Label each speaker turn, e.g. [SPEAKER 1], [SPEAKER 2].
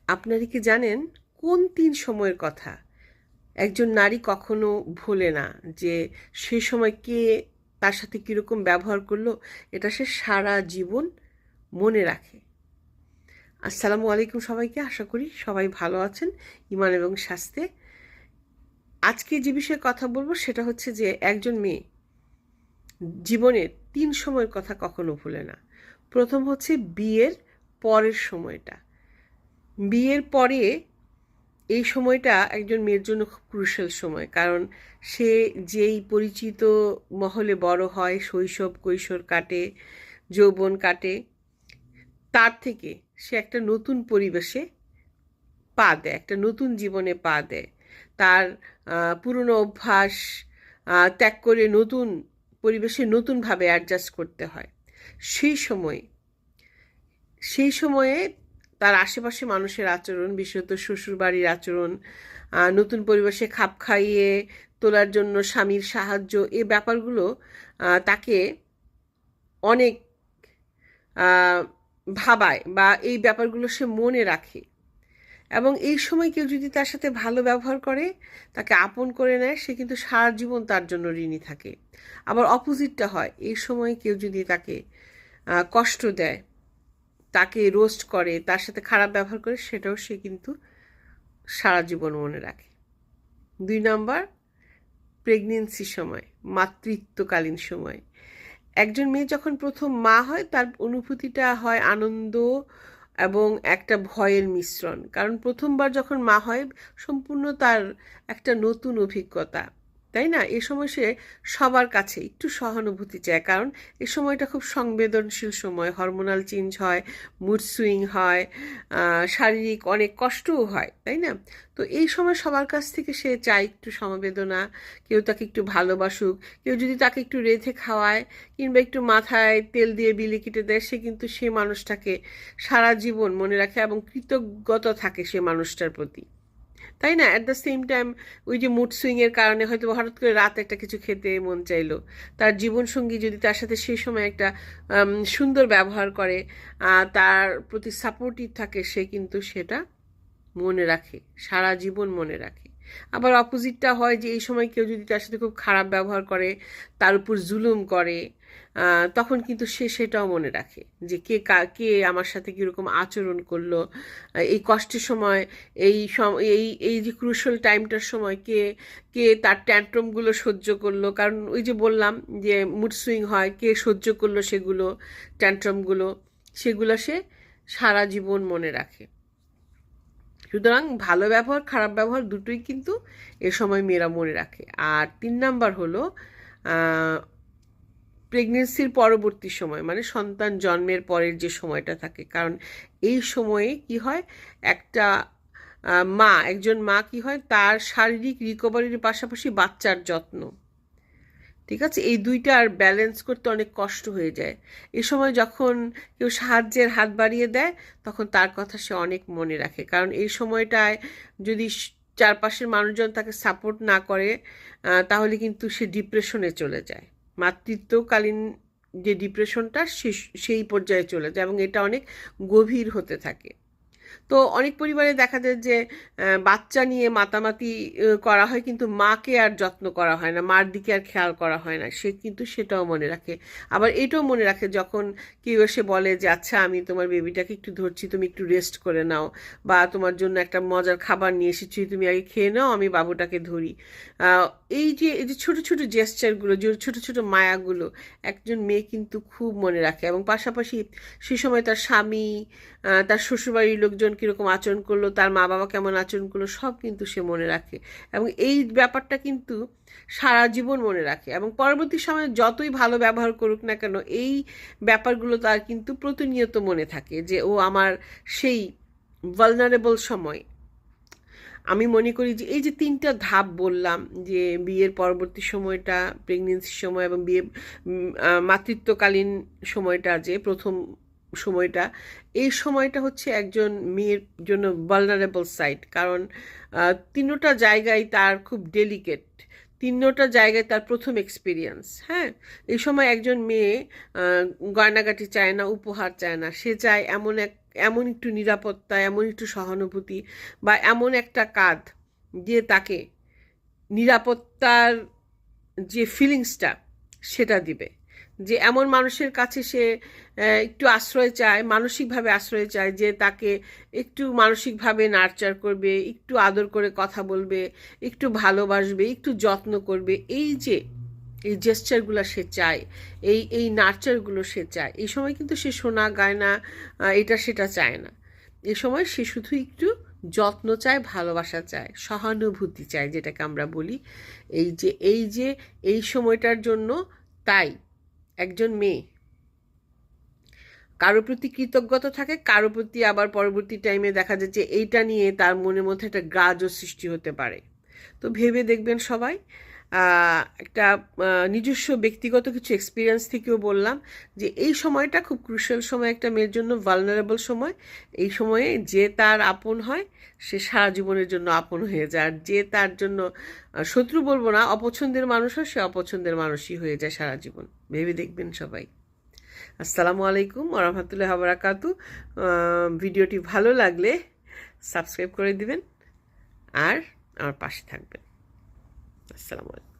[SPEAKER 1] আপনারা কি জানেন কোন ৩ সময়ের কথা একজন নারী কখনো ভোলে না? যে সে সময় কে তার সাথে কীরকম ব্যবহার করলো, এটা সে সারা জীবন মনে রাখে। আসসালামু আলাইকুম সবাইকে, আশা করি সবাই ভালো আছেন ইমান এবং স্বাস্থ্যে। আজকে যে বিষয়ে কথা বলবো সেটা হচ্ছে যে একজন মেয়ে জীবনের ৩ সময়ের কথা কখনো ভুলে না। প্রথম হচ্ছে বিয়ের পরের সময়টা। বিয়ের পরে এই সময়টা একজন মেয়ের জন্য খুব ক্রুশাল সময়, কারণ সে যেই পরিচিত মহলে বড় হয়, শৈশব কৈশোর কাটে, যৌবন কাটে, তার থেকে সে একটা নতুন পরিবেশে পা দেয়, একটা নতুন জীবনে পা দেয়। তার পুরনো অভ্যাস ত্যাগ করে নতুন পরিবেশে নতুনভাবে অ্যাডজাস্ট করতে হয়। সেই সময়ে তার আশেপাশে মানুষের আচরণ, বিশেষত শ্বশুরবাড়ির আচরণ, নতুন পরিবেশে খাপ খাইয়ে তোলার জন্য স্বামীর সাহায্য, এই ব্যাপারগুলো তাকে অনেক ভাবায় বা এই ব্যাপারগুলো সে মনে রাখে। এবং এই সময় কেউ যদি তার সাথে ভালো ব্যবহার করে, তাকে আপন করে নেয়, সে কিন্তু সারা জীবন তার জন্য ঋণী থাকে। আবার অপোজিটটা হয়, এই সময় কেউ যদি তাকে কষ্ট দেয়, তাকে রোস্ট করে, তার সাথে খারাপ ব্যবহার করে, সেটাও সে কিন্তু সারা জীবন মনে রাখে। ২ নাম্বার, প্রেগনেন্সি সময়, মাতৃত্বকালীন সময়। একজন মেয়ে যখন প্রথম মা হয়, তার অনুভূতিটা হয় আনন্দ এবং একটা ভয়ের মিশ্রণ। কারণ প্রথমবার যখন মা হয়, সম্পূর্ণ তার একটা নতুন অভিজ্ঞতা, তাই না? এ সময় সে সবার কাছে একটু সহানুভূতি চায়, কারণ এই সময়টা খুব সংবেদনশীল সময়, হরমোনাল চেঞ্জ হয়, মুড সুইং হয়, শারীরিক অনেক কষ্টও হয়, তাই না? তো এই সময় সবার কাছ থেকে সে চায় একটু সমবেদনা, কেউ তাকে একটু ভালোবাসুক, কেউ যদি তাকে একটু রেঁধে খাওয়ায় কিংবা একটু মাথায় তেল দিয়ে বিলি কেটে দেয়, সে কিন্তু সে মানুষটাকে সারা জীবন মনে রাখে এবং কৃতজ্ঞতা থাকে সে মানুষটার প্রতি, তাই না? অ্যাট দ্য সেম টাইম ওই যে মুড সুইংয়ের কারণে হয়তো হঠাৎ করে রাত একটা কিছু খেতে মন চাইলো, তার জীবনসঙ্গী যদি তার সাথে সেই সময় একটা সুন্দর ব্যবহার করে, তার প্রতি সাপোর্টিভ থাকে, সে কিন্তু সেটা মনে রাখে, সারা জীবন মনে রাখে। আবার অপোজিটটা হয় যে এই সময় কেউ যদি তার সাথে খুব খারাপ ব্যবহার করে, তার উপর জুলুম করে, তখন কিন্তু সে সেটাও মনে রাখে যে কে আমার সাথে কীরকম আচরণ করলো, এই কষ্টের সময়, এই যে ক্রুশাল টাইমটার সময় কে কে তার ট্যান্ট্রমগুলো সহ্য করলো। কারণ ওই যে বললাম যে মুড সুইং হয়, কে সহ্য করলো সেগুলো, ট্যান্ট্রমগুলো, সেগুলো সে সারা জীবন মনে রাখে। সুতরাং ভালো ব্যবহার খারাপ ব্যবহার দুটোই কিন্তু এ সময় মেয়েরা মনে রাখে। আর ৩ নাম্বার হলো প্রেগনেন্সির পরবর্তী সময়, মানে সন্তান জন্মের পরের যে সময়টা থাকে। কারণ এই সময়ে কি হয়, একটা একজন মা কি হয়, তার শারীরিক রিকভারির পাশাপাশি বাচ্চার যত্ন, ঠিক আছে, এই দুইটা আর ব্যালেন্স করতে অনেক কষ্ট হয়ে যায়। এ সময় যখন কেউ সাহায্যের হাত বাড়িয়ে দেয়, তখন তার কথা সে অনেক মনে রাখে। কারণ এই সময়টায় যদি চারপাশের মানুষজন তাকে সাপোর্ট না করে, তাহলে কিন্তু সে ডিপ্রেশনে চলে যায়। মাতৃত্বকালীন যে ডিপ্রেশনটা সেই পর্যায়ে চলে যায় এবং এটা অনেক গভীর হতে থাকে। তো অনেক পরিবারে দেখা যায় যে বাচ্চা নিয়ে মাতামাতি করা হয়, কিন্তু মাকে আর যত্ন করা হয় না, মার দিকে আর খেয়াল করা হয় না। সে কিন্তু সেটাও মনে রাখে। আবার এটাও মনে রাখে যখন কেউ এসে বলে যে আচ্ছা আমি তোমার বেবিটাকে একটু ধরছি, তুমি একটু রেস্ট করে নাও, বা তোমার জন্য একটা মজার খাবার নিয়ে এসেছি, তুমি আগে খেয়ে নাও, আমি বাবুটাকে ধরি। এই যে ছোটো ছোটো জেস্চারগুলো, যে ছোটো ছোটো মায়াগুলো একজন মেয়ে কিন্তু খুব মনে রাখে। এবং পাশাপাশি সে সময় তার স্বামী, তার শ্বশুরবাড়ির লোকজন কীরকম আচরণ করলো, তার মা বাবা কেমন আচরণ করলো, সব কিন্তু সে মনে রাখে। এবং এই ব্যাপারটা কিন্তু সারা জীবন মনে রাখে এবং পরবর্তী সময়ে যতই ভালো ব্যবহার করুক না কেন, এই ব্যাপারগুলো তার কিন্তু প্রতিনিয়ত মনে থাকে যে ও আমার সেই ভালনারেবল সময়। আমি মনে করি যে এই যে 3টা ধাপ বললাম, যে বিয়ের পরবর্তী সময়টা, প্রেগনেন্সির সময় এবং মাতৃত্বকালীন সময়টা, যে প্রথম সময়টা, এই সময়টা হচ্ছে একজন মেয়ের জন্য ভালনারেবল সাইড। কারণ 3টা জায়গায় তার খুব ডেলিকেট, 3টা জায়গায় তার প্রথম এক্সপিরিয়েন্স। হ্যাঁ, এই সময় একজন মেয়ে গয়নাগাটি চায় না, উপহার চায় না, সে চায় এমন এমন একটু নিরাপত্তা, এমন একটু সহানুভূতি বা এমন একটা কাঁধ দিয়ে তাকে নিরাপত্তার যে ফিলিংসটা সেটা দিবে, যে এমন মানুষের কাছে সে একটু আশ্রয় চায়, মানসিকভাবে আশ্রয় চায়, যে তাকে একটু মানসিকভাবে নার্চার করবে, একটু আদর করে কথা বলবে, একটু ভালোবাসবে, একটু যত্ন করবে। এই যে এই জেস্চারগুলো সে চায়, এই নার্চারগুলো সে চায়। এই সময় কিন্তু সে সোনা গয়না এটা সেটা চায় না। এই সময় সে শুধু একটু যত্ন চায়, ভালোবাসা চায়, সহানুভূতি চায়, যেটাকে আমরা বলি। এই সময়টার জন্য তাই একজন মেয়ে কারো প্রতি কৃতজ্ঞতা থাকে, কারো প্রতি আবার পরবর্তী টাইমে দেখা যায় যে এইটা নিয়ে তার মনের মধ্যে একটা গ্রাজও সৃষ্টি হতে পারে। তো ভেবে দেখবেন সবাই। একটা নিজস্ব ব্যক্তিগত কিছু এক্সপিরিয়েন্স থেকেও বললাম যে এই সময়টা খুব ক্রুশিয়াল সময়, একটা মেয়ের জন্য ভালনারেবল সময়। এই সময়ে যে তার আপন হয় সে সারা জীবনের জন্য আপন হয়ে যায়, আর যে তার জন্য শত্রু বলবো না, অপছন্দের মানুষ হয়, সে অপছন্দের মানুষই হয়ে যায় সারা জীবন। ভেবে দেখবেন সবাই। আসসালামু আলাইকুম ওয়া রাহমাতুল্লাহি ওয়া বারাকাতুহু। ভিডিওটি ভালো লাগলে সাবস্ক্রাইব করে দিবেন আর আমার পাশে থাকবেন। আসসালামু আলাইকুম।